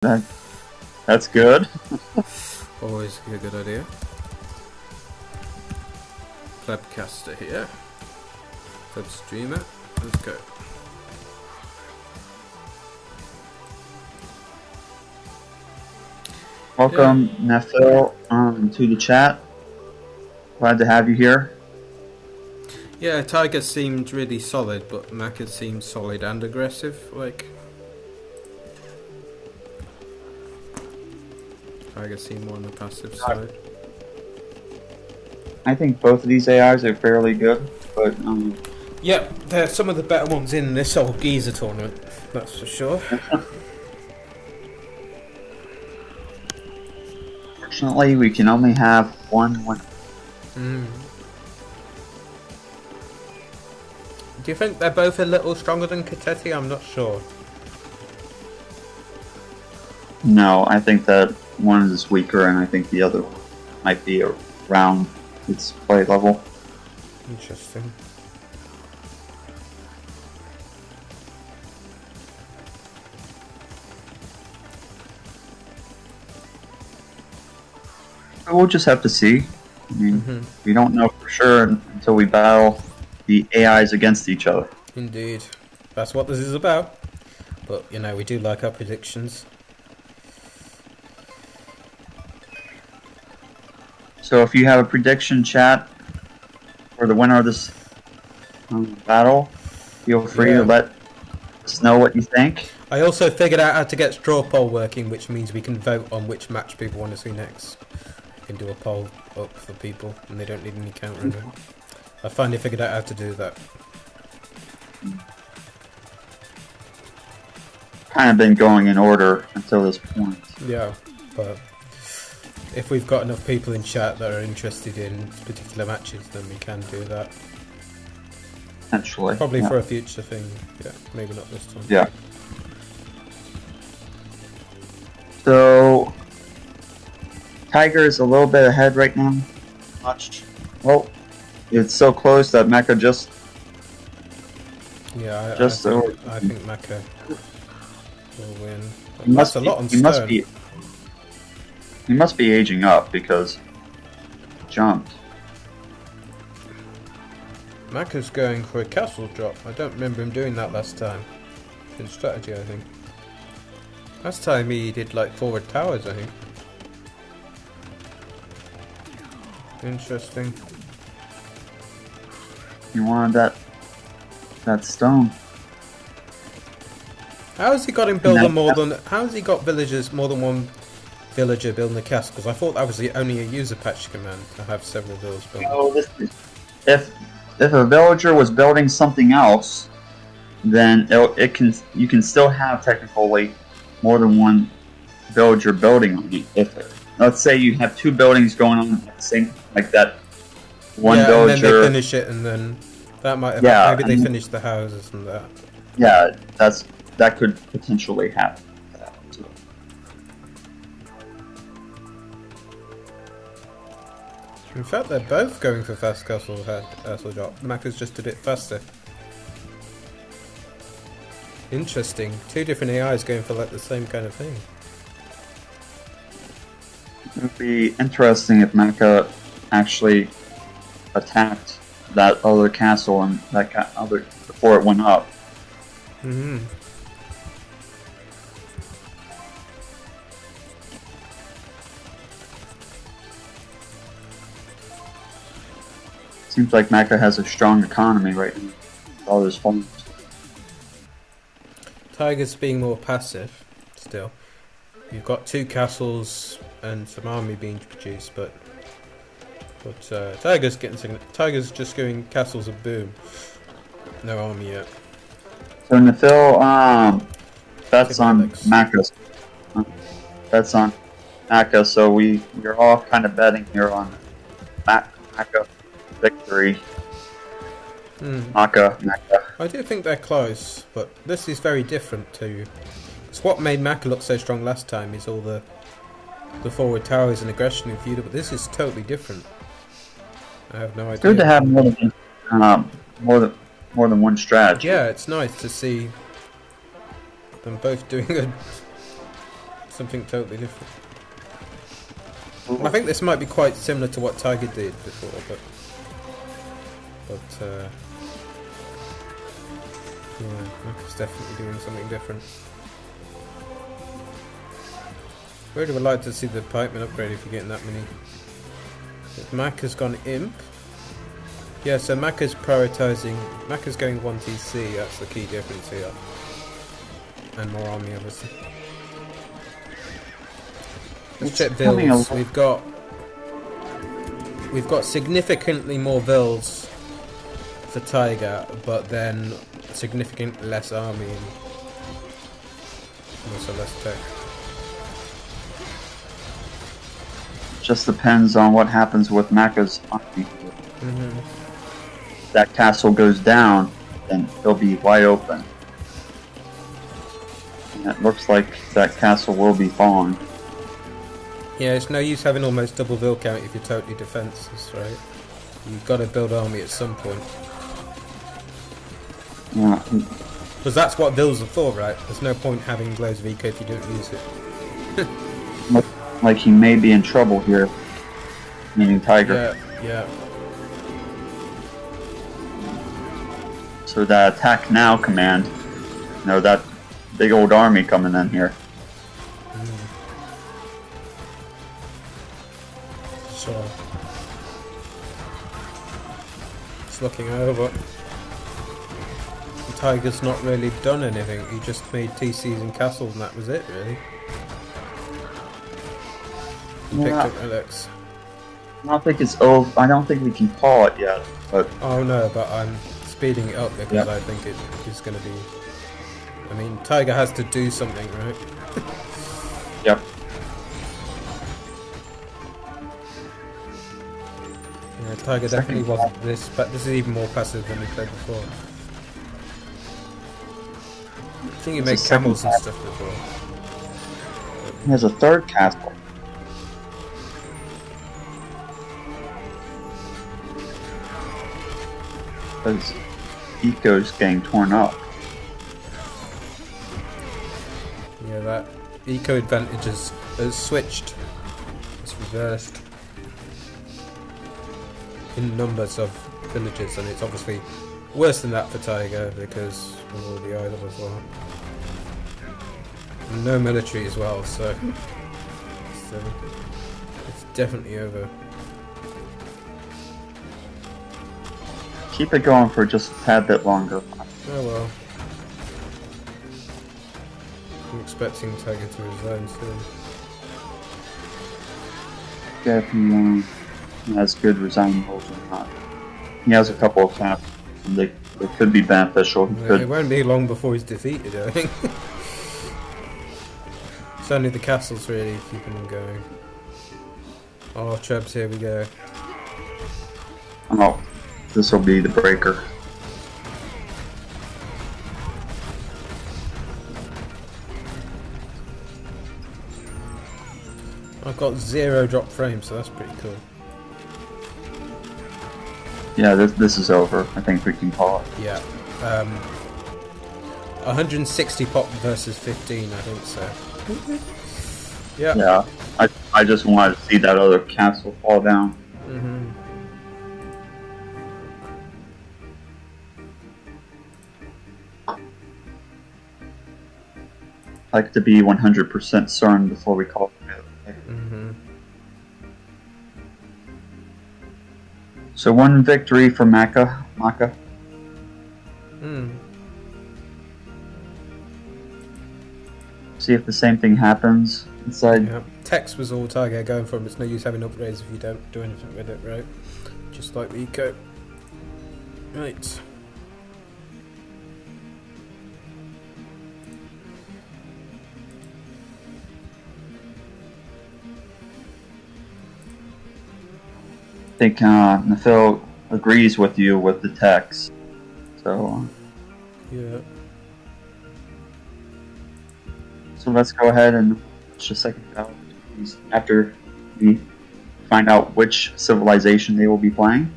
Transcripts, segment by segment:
That, that's good. Always a good idea. Plebcaster here. Pleb streamer. Let's go. Welcome, Nephil, to the chat. Glad to have you here. Yeah, Tiger seemed really solid, but Maccha seemed solid and aggressive. Like, Tiger seemed more on the passive side. I think both of these AIs are fairly good, but yeah, they're some of the better ones in this old geezer tournament. That's for sure. Fortunately, we can only have one winner. Do you think they're both a little stronger than Kateti? I'm not sure. No, I think that one is weaker, and I think the other might be around its play level. Interesting. We'll just have to see. I mean, we don't know for sure until we battle the AIs against each other. Indeed. That's what this is about. But, you know, we do like our predictions. So if you have a prediction, chat, for the winner of this battle, feel free to let us know what you think. I also figured out how to get straw poll working, which means we can vote on which match people want to see next. We can do a poll up for people, and they don't need any countering. I finally figured out how to do that. Kind of been going in order until this point. Yeah, but if we've got enough people in chat that are interested in particular matches, then we can do that. Potentially. Probably for a future thing. Yeah, maybe not this time. Yeah. So Tiger is a little bit ahead right now. Much. Well, it's so close that Maccha just. Yeah, I think Maccha will win. That's a lot on Stone. He must be aging up because he jumped. Macca's going for a castle drop. I don't remember him doing that last time. In strategy, I think. Last time he did like forward towers, I think. Interesting. He wanted that stone. How has he got him building more than? How has he got villagers more than one villager building a castle? Because I thought that was only a user patch command to have several villas built. No, if a villager was building something else, then you can still have technically more than one villager building on it. If let's say you have two buildings going on at the same like that, one villager. And then they finish it, and then that might. Maybe they finish the houses and that. Yeah, that could potentially happen. In fact, they're both going for fast castle drop. Macca's just a bit faster. Interesting. Two different AIs going for like the same kind of thing. It would be interesting if Maccha actually attacked that other castle and that other before it went up. Seems like Maccha has a strong economy right now with all his farms. Tiger's being more passive still. You've got two castles and some army being produced, but Tiger's just going castles of boom. No army yet. So Nephil, bets on Maccha. Bets on Maccha, so we're all kind of betting here on Maccha victory. Maccha. I do think they're close, but this is very different too. It's what made Maccha look so strong last time is all the forward towers and aggression in feudal, but this is totally different. I have no idea. It's good to have more than one strategy. Yeah, it's nice to see them both doing something totally different. I think this might be quite similar to what Tiger did before, but yeah, Macca's definitely doing something different. Really would like to see the pikeman upgrade if you're getting that many. Macca's gone imp. Yeah, so Macca's prioritising. Macca's going 1 TC, that's the key difference here. And more army, obviously. Let's check vills. We've got significantly more vills for Tiger, but then significantly less army and also less tech. Just depends on what happens with Macca's army. If that castle goes down, then it'll be wide open. And it looks like that castle will be falling. Yeah, it's no use having almost double vill count if you're totally defenseless, right? You've got to build army at some point. Yeah. Because that's what vills are for, right? There's no point having loads of eco if you don't use it. Like he may be in trouble here, meaning Tiger. Yeah. So that attack now command, you know, that big old army coming in here. So it's looking over. Tiger's not really done anything. He just made TCs and castles, and that was it, really. And picked up relics. I don't think it's over. I don't think we can call it yet. But oh no, but I'm speeding it up because I think it is going to be. I mean, Tiger has to do something, right? Yep. Yeah, Tiger definitely wasn't this, but this is even more passive than we played before. I think he made camels and stuff before. He has a third castle. Because Eco's getting torn up. Yeah, that eco advantage has switched. It's reversed in numbers of villages, and it's obviously worse than that for Tiger because of all the island as well. And no military as well, so it's definitely over. Keep it going for just a tad bit longer. Oh well. I'm expecting Tiger to resign soon. Yeah, if he has good resign rolls or not. He has a couple of taps. They could be beneficial. It won't be long before he's defeated, I think. It's only the castles really keeping him going. Oh, Trebs, here we go. Oh, this will be the breaker. I've got 0 drop frames, so that's pretty cool. Yeah, this is over. I think we can call it. Yeah. 160 pop versus 15, I think so. Yeah. Yeah. I just wanted to see that other castle fall down. Like to be 100% certain before we call it. So 1 victory for maccha. See if the same thing happens inside. Yeah. Text was all Tiger going from. It's no use having upgrades if you don't do anything with it, right? Just like the eco. Right. I think Nafil agrees with you with the text. So yeah. So let's go ahead and watch the second battle after we find out which civilization they will be playing.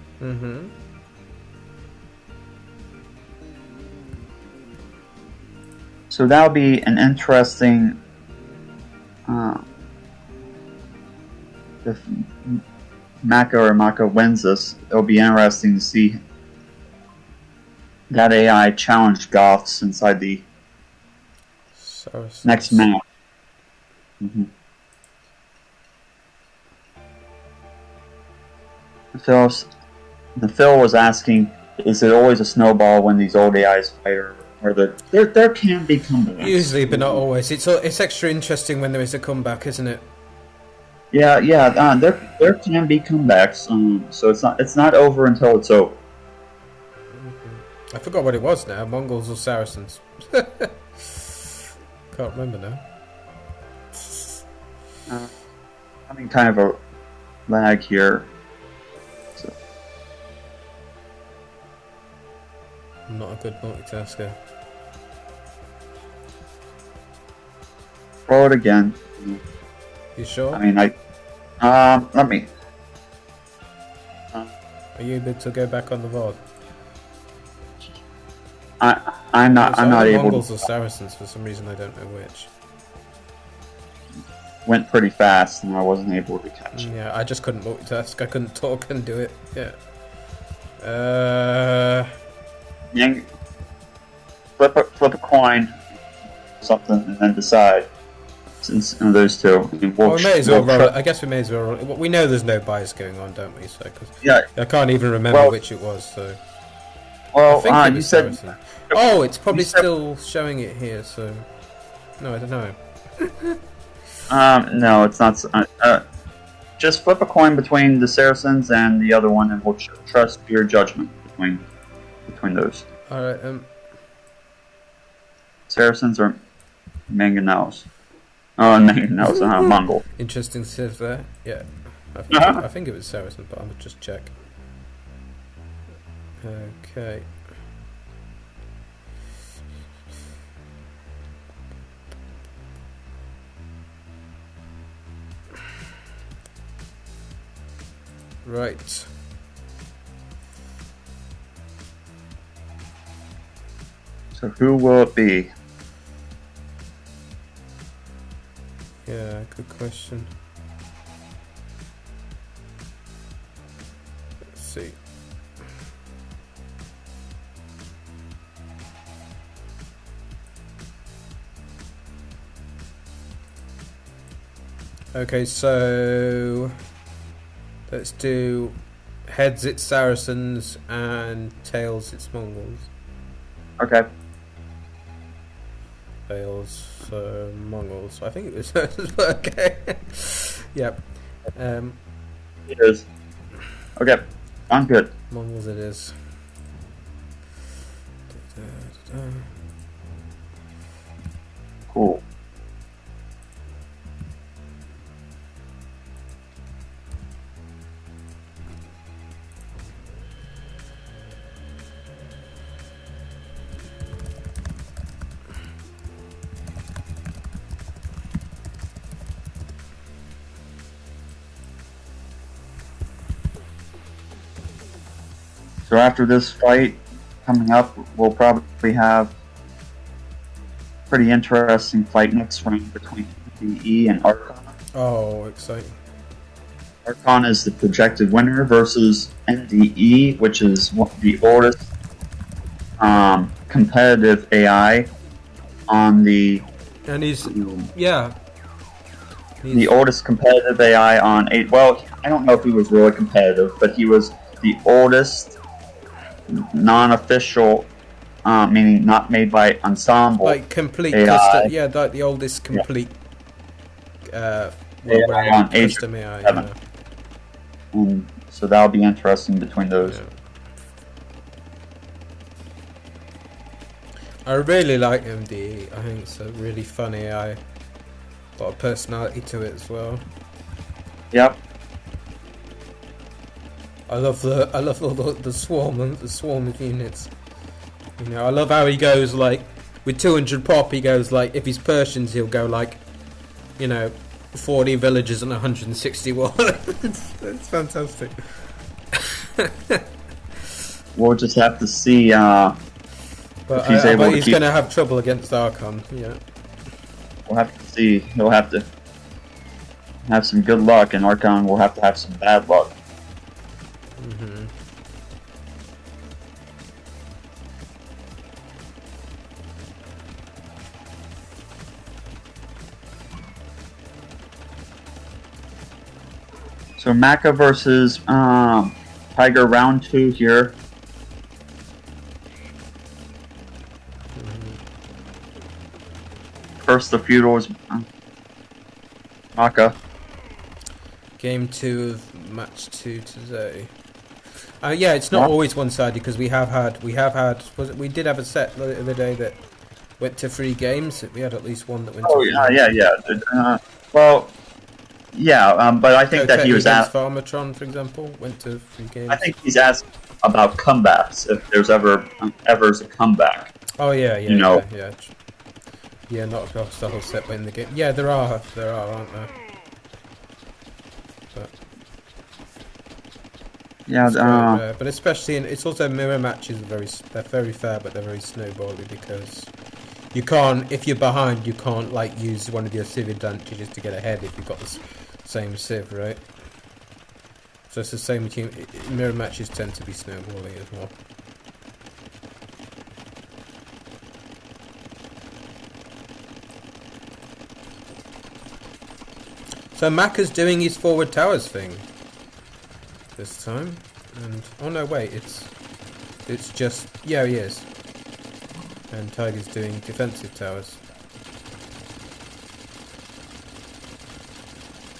So that'll be an interesting if maccha wins this, it'll be interesting to see that AI challenge Goths inside the next map. Phil was asking, is it always a snowball when these old AIs fight, or there can be comebacks? Usually, but not always. It's extra interesting when there is a comeback, isn't it? Yeah. There can be comebacks. So it's not over until it's over. I forgot what it was now. Mongols or Saracens? Can't remember now. Having kind of a lag here. So. I'm not a good multitasker. Roll it again. You sure? I mean, let me. Are you able to go back on the VOD? I'm not able. Mongols or Saracens for some reason. I don't know which. Went pretty fast, and I wasn't able to catch it. Yeah, I just couldn't multitask. I couldn't talk and do it. Yeah. Flip a coin, something, and then decide. Since those two, we may as well roll it. I guess we may as well roll it. We know there's no bias going on, don't we? So, I can't even remember which it was. So, you said. Oh, it's probably still showing it here. So, no, I don't know. No, it's not. Just flip a coin between the Saracens and the other one, and we'll trust your judgment between those. All right. Saracens or Mangonels? Oh, Mangonels, Mongol. Interesting stuff there. Yeah, I think it was Saracen, but I'll just check. Okay. Right. So who will it be? Yeah, good question. Let's see. Okay, so let's do heads it's Saracens and tails it's Mongols. Okay. Tails Mongols. I think it was okay. Yep. It is. Okay, I'm good. Mongols it is. Cool. So after this fight coming up, we'll probably have a pretty interesting fight next round between DE and Archon. Oh, exciting. Archon is the projected winner versus NDE, which is the oldest competitive AI on the... And he's... yeah. The oldest competitive AI on... Well, I don't know if he was really competitive, but he was the oldest non-official, meaning not made by Ensemble. Like complete AI. custom, yeah, like the oldest complete custom AI. Yeah. So that'll be interesting between those. Yeah. I really like MDE. I think it's a really fun AI. Got a personality to it as well. Yep. I love all the swarm of units. You know, I love how he goes like with 200 pop. He goes like if he's Persians, he'll go like, you know, 40 villagers and 161. It's fantastic. We'll just have to see if he's able to he's going to have trouble against Archon. Yeah. We'll have to see. He'll have to have some good luck, and Archon will have to have some bad luck. Mm-hmm. So Maccha versus Tiger round 2 here. First the feudal is Maccha. Game 2 of match 2 today. Yeah, it's not always one-sided because we did have a set the other day that went to 3 games. We had at least one that went to 3 yeah. Well, yeah, but I think that he was asked. Farmatron, for example, went to 3 games. I think he's asked about comebacks, if there's ever a comeback. Oh yeah, you know. Yeah, not across the whole set but in the game. Yeah, there are, aren't there? But yeah, but especially it's also mirror matches they're very fair, but they're very snowbally because you can't, if you're behind, you can't like use one of your civ advantages to get ahead if you've got the same civ, right? So it's the same with mirror matches tend to be snowbally as well. So Macca's doing his forward towers thing this time, and oh no, wait, it's just, yeah, he is, and Tiger's doing defensive towers.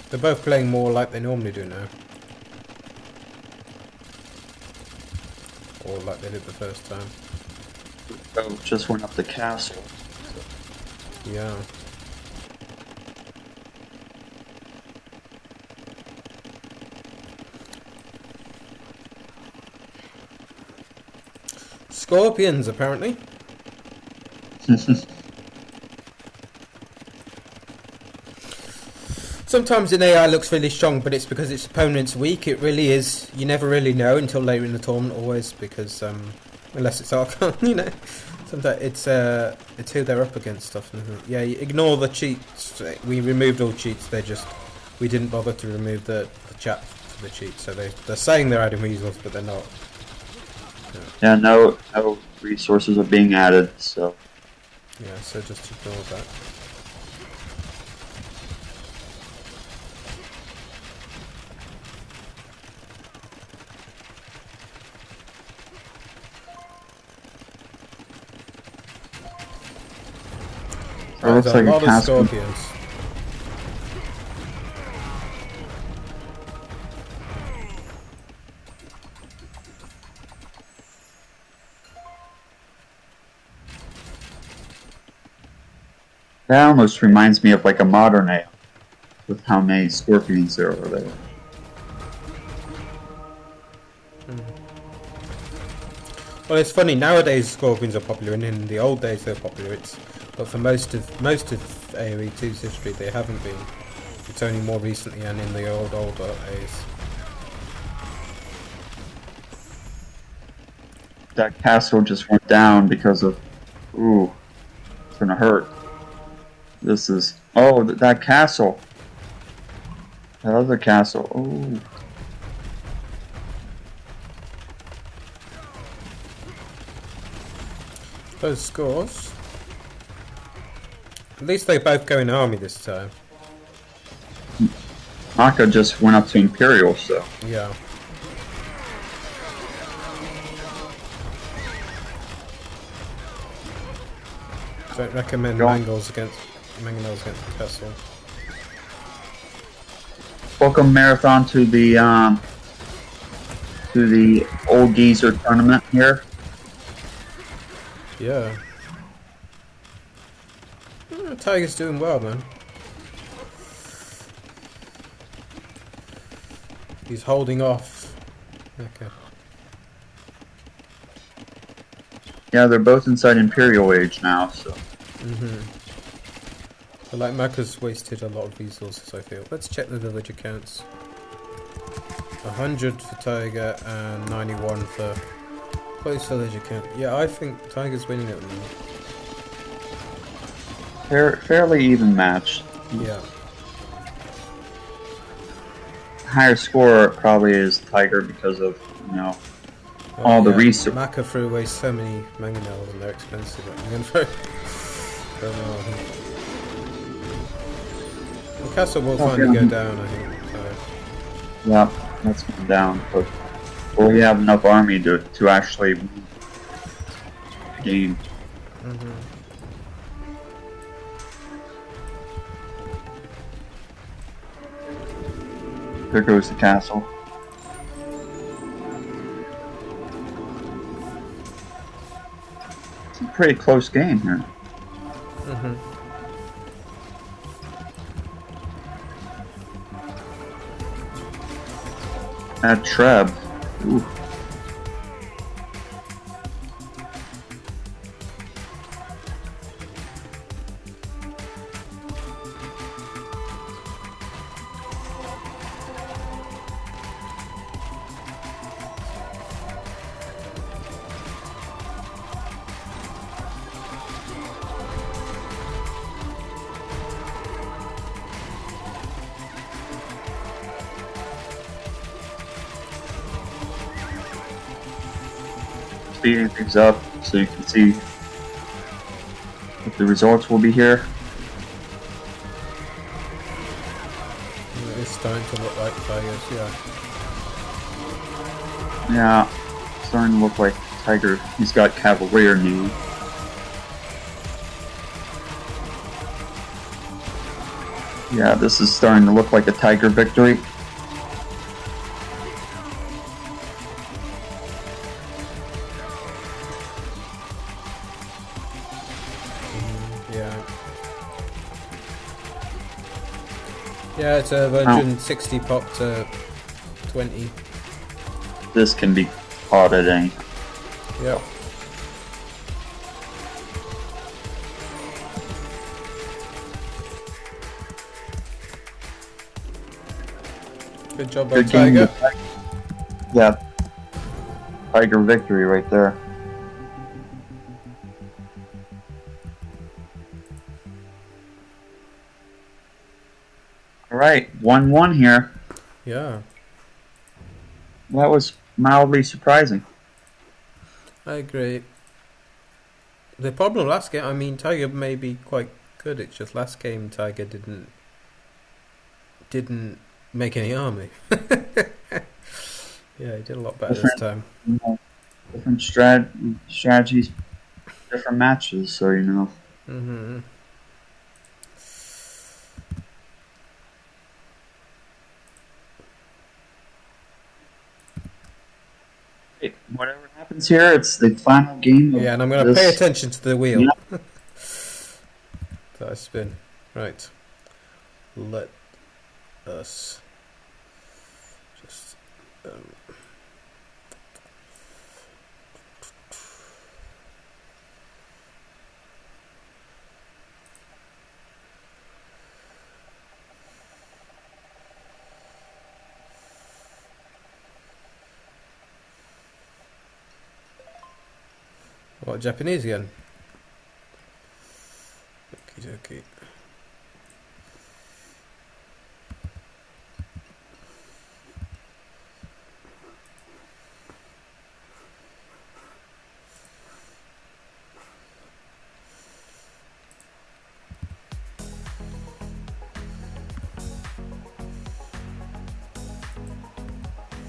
They're both playing more like they normally do now, or like they did the first time. Oh, just went up the castle. Yeah. Scorpions, apparently. Sometimes an AI looks really strong, but it's because its opponent's weak. It really is. You never really know until later in the tournament, always, because unless it's Archon, you know. Sometimes it's who they're up against stuff. Yeah, you ignore the cheats. We removed all cheats. We didn't bother to remove the chat for the cheats. So they're saying they're adding resources, but they're not. Yeah, no resources are being added, so. Yeah, so just ignore that. It looks like a lot of castle. scorpions. That almost reminds me of like a modern AI, with how many scorpions there are there. Well, it's funny nowadays. Scorpions are popular, and in the old days they're popular. But for most of AoE2's history, they haven't been. It's only more recently and in the older A's. That castle just went down because of. Ooh, it's gonna hurt. This is. Oh, that castle. That other castle. Ooh. Those scores. At least they both go in army this time. Maccha just went up to Imperial, so. Yeah. Don't recommend Mangles against Castle. Welcome Marathon to the Old Geezer tournament here. Yeah. Tiger's doing well, man. He's holding off. Okay. Yeah, they're both inside Imperial Age now, so. But like Macca's wasted a lot of resources, I feel. Let's check the village accounts. 100 for Tiger and 91 for close village account. Yeah, I think Tiger's winning at the moment. Fairly even match. Yeah. higher score probably is Tiger because of, you know, all the research. Maccha threw away so many mangonels and they're expensive. I'm going to throw them all. The castle will finally go down, I think. So. Yeah, that's going down, but will we have enough army to actually win the game? There goes the castle. It's a pretty close game here. At Treb. Ooh. Speeding things up so you can see what the results will be here. It's starting to look like Tigers, yeah. Yeah, starting to look like Tiger. He's got Cavalier now. Yeah, this is starting to look like a Tiger victory. Yeah, it's 160 pop to 20. This can be caught at any. Yep. Good job by Tiger. Yeah. Tiger victory right there. Alright, 1-1 here. Yeah. That was mildly surprising. I agree. The problem last game, I mean, Tiger may be quite good. It's just last game Tiger didn't make any army. Yeah, he did a lot better this time. You know, different strategies, different matches. So you know. Whatever happens here, it's the final game. Yeah, and I'm going to pay attention to the wheel. Yeah. That I spin. Right. Let us just. What, Japanese again? Okie dokie.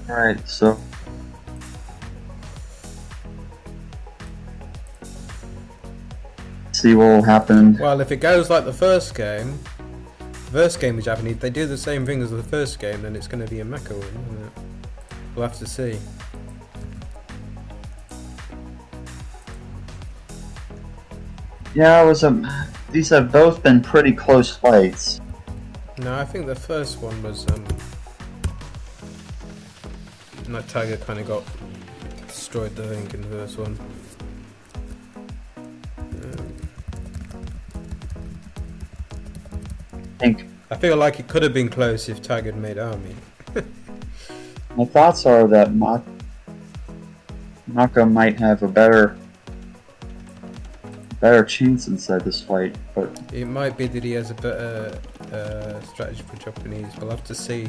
Alright, so. See what will happen. Well, if it goes like the first game with Japanese, they do the same thing as the first game, then it's going to be a mecha win, isn't it? We'll have to see. Yeah, it was these have both been pretty close fights. No, I think the first one was that Tiger kind of got destroyed, I think, in the first one. I feel like it could have been close if Tiger had made army. My thoughts are that maccha might have a better chance inside this fight, but it might be that he has a better strategy for Japanese. We'll have to see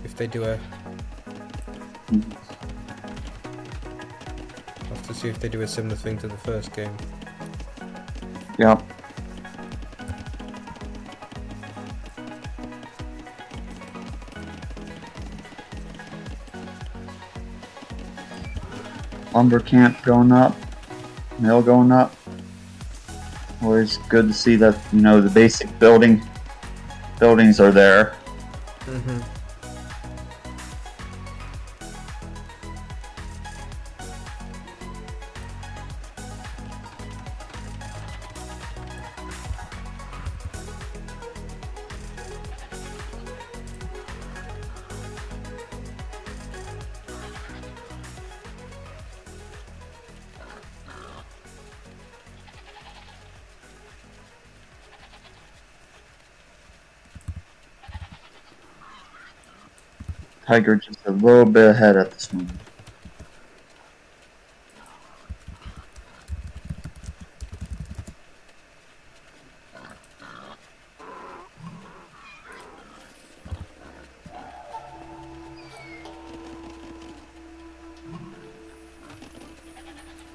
if they do a. Have to see if they do a similar thing to the first game. Yep. Lumber camp going up, mill going up. Always good to see that, you know, the basic buildings are there. Mm-hmm. Tiger just a little bit ahead at this moment.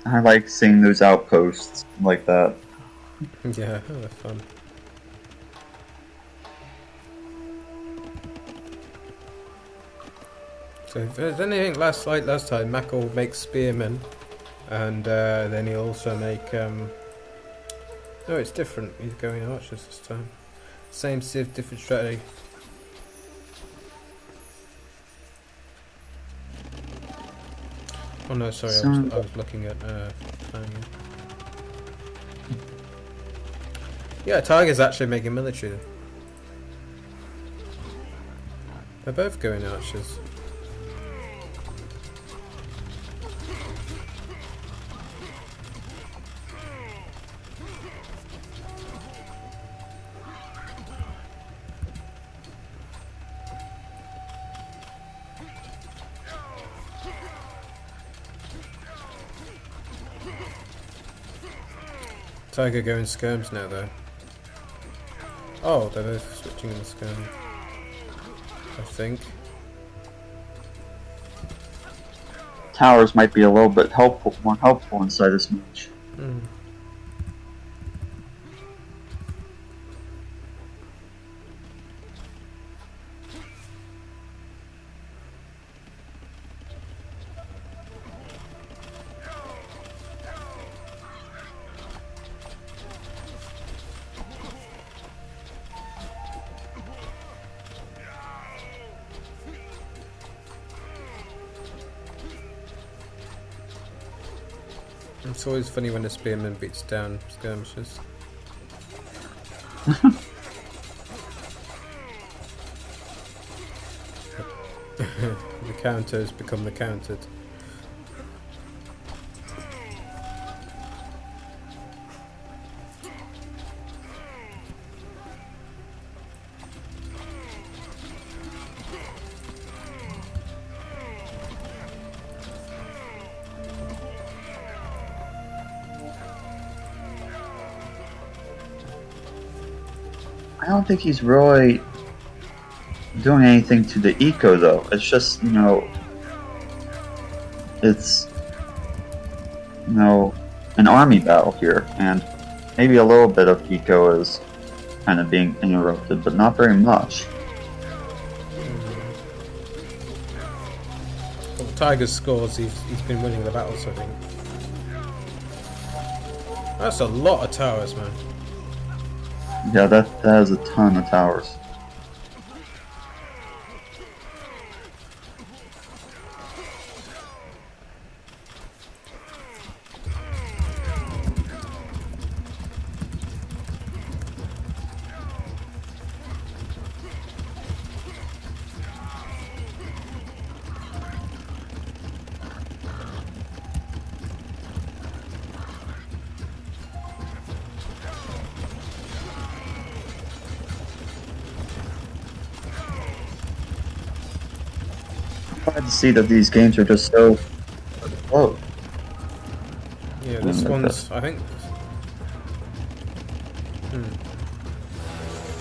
I like seeing those outposts like that. Yeah, they're fun. So if there's anything last time, Mac will make spearmen, and then he'll also make. No, it's different. He's going archers this time. Same civ, different strategy. Oh no, sorry, I was looking at planning. Yeah, Tiger's actually making military. They're both going archers. Tiger going skirms now though. Oh, they're both switching in the skirm. I think. Towers might be a little bit more helpful inside this match. Mm. It's always funny when a spearman beats down skirmishers. The counters become the countered. I don't think he's really doing anything to the eco though. It's just, you know, it's, you know, an army battle here, and maybe a little bit of eco is kind of being interrupted, but not very much. Well, the Tiger's scores, he's been winning the battles, I think. That's a lot of towers, man. Yeah, that has a ton of towers. Glad to see that these games are just so close. Yeah, this one's, I think.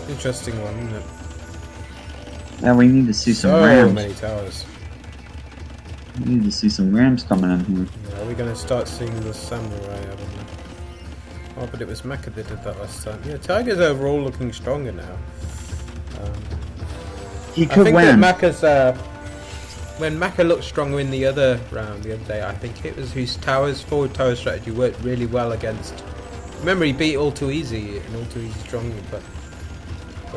Interesting one, isn't it? Yeah, we need to see some So rams. many towers. We need to see some rams coming in here. Yeah, are we going to start seeing the samurai? I don't know. Oh, but it was Macca that did that last time. Yeah, Tiger's overall looking stronger now. He I could think win. that Macca's when Macca looked stronger in the other round the other day, I think it was whose forward tower strategy worked really well against. Remember, he beat All Too Easy and All Too Easy strongly, but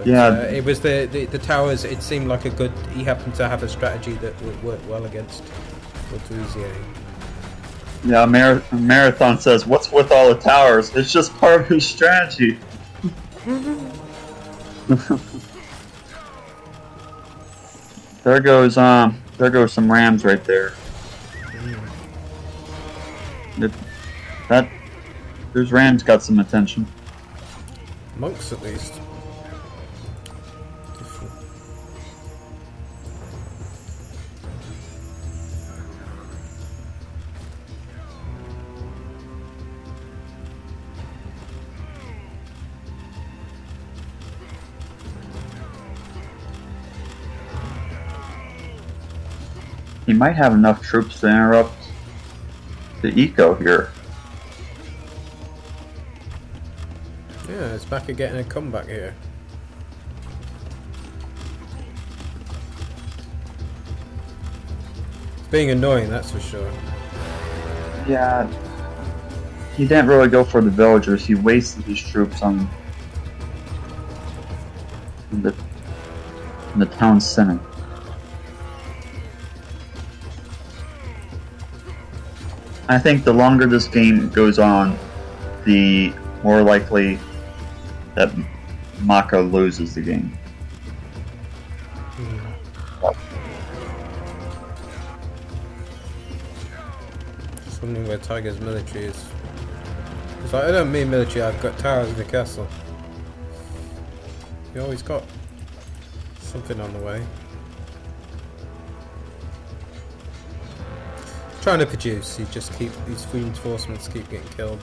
Yeah. it was the towers. It seemed like a good. He happened to have a strategy that would work well against All Too Easy. Yeah, Marathon says, "What's with all the towers? It's just part of his strategy." There goes some rams right there. Those rams got some attention. Monks, at least. He might have enough troops to interrupt the eco here. Yeah, it's back at getting a comeback here. It's being annoying, that's for sure. Yeah, he didn't really go for the villagers. He wasted his troops on the town center. I think the longer this game goes on, the more likely that Maccha loses the game. Just wondering where Tiger's military is. It's like, I don't mean military, I've got towers in the castle. You always got something on the way. Trying to produce, these reinforcements keep getting killed.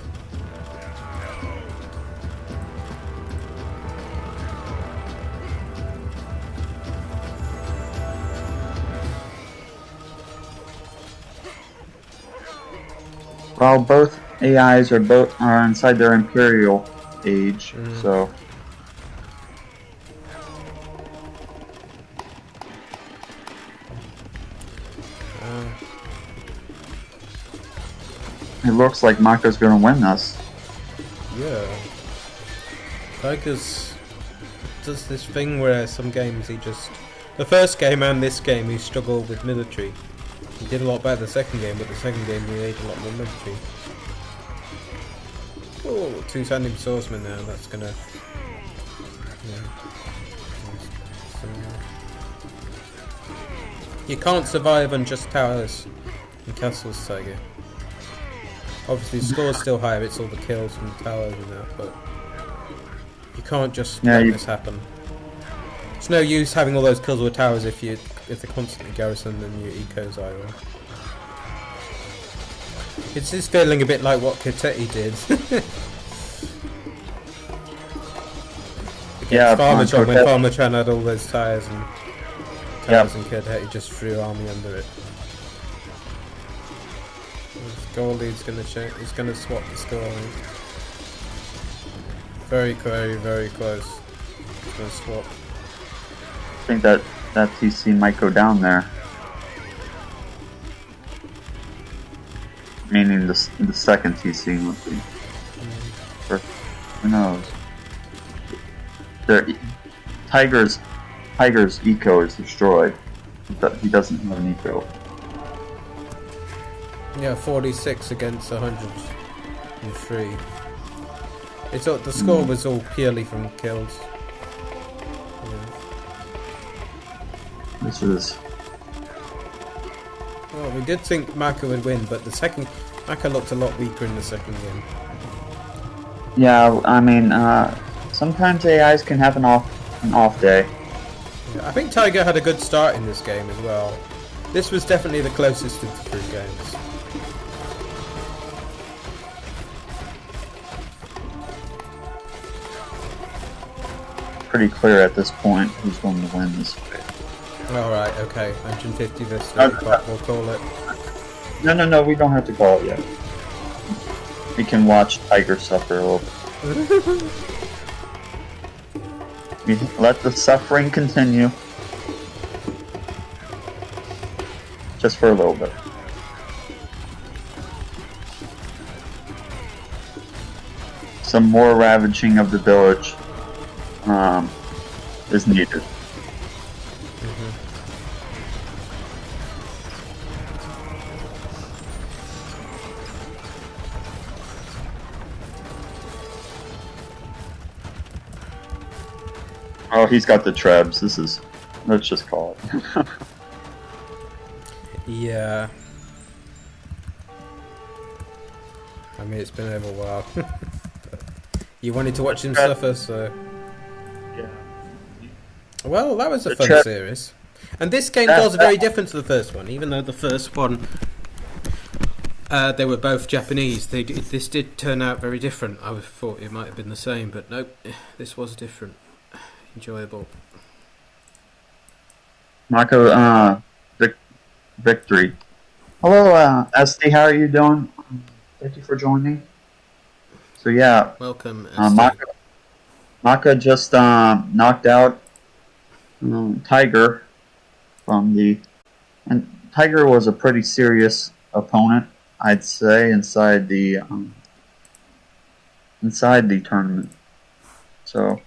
Well, both AIs are inside their imperial age, so it looks like Maccha's gonna win this. Yeah. Tiger's does this thing where some games he just... The first game and this game he struggled with military. He did a lot better the second game, but the second game he made a lot more military. Oh, two standing swordsmen now, that's gonna... Yeah. You can't survive on just towers and castles, Tiger. Obviously the score's still higher, it's all the kills from the towers and that, but... You can't just let this happen. It's no use having all those kills with towers if they're constantly garrisoned and your eco's either. It's just feeling a bit like what Kiteti did. Yeah, Farmatron, when Farmatron had all those towers and Kiteti just threw army under it. Goldie's gonna check. He's gonna swap the score. Very, very, very close. He's gonna swap. I think that TC might go down there. Meaning the second TC would be. Or, who knows? Tiger's eco is destroyed. He doesn't have an eco. Yeah, 46 against 103. It's all, the score was all purely from kills. This is... Well, we did think Macca would win, but Macca looked a lot weaker in the second game. Yeah, I mean, sometimes AIs can have an off day. Yeah, I think Tiger had a good start in this game as well. This was definitely the closest of the 3 games. pretty clear at this point who's going to win this fight. Alright, okay. 150 versus 35, we'll call it. No, we don't have to call it yet. We can watch Tiger suffer a little bit. We let the suffering continue. Just for a little bit. Some more ravaging of the village is needed. Oh, he's got the trebs. Let's just call it. Yeah. I mean, it's been over a while. You wanted to watch him suffer, so... Yeah. Well, that was a fun series. And this game was very different to the first one, even though the first one... they were both Japanese. This did turn out very different. I thought it might have been the same, but nope. This was different. Enjoyable. Marco, victory. Hello, SD, how are you doing? Thank you for joining. So yeah, welcome, SD. Maccha just knocked out Tiger from the... And Tiger was a pretty serious opponent, I'd say, inside the tournament. So...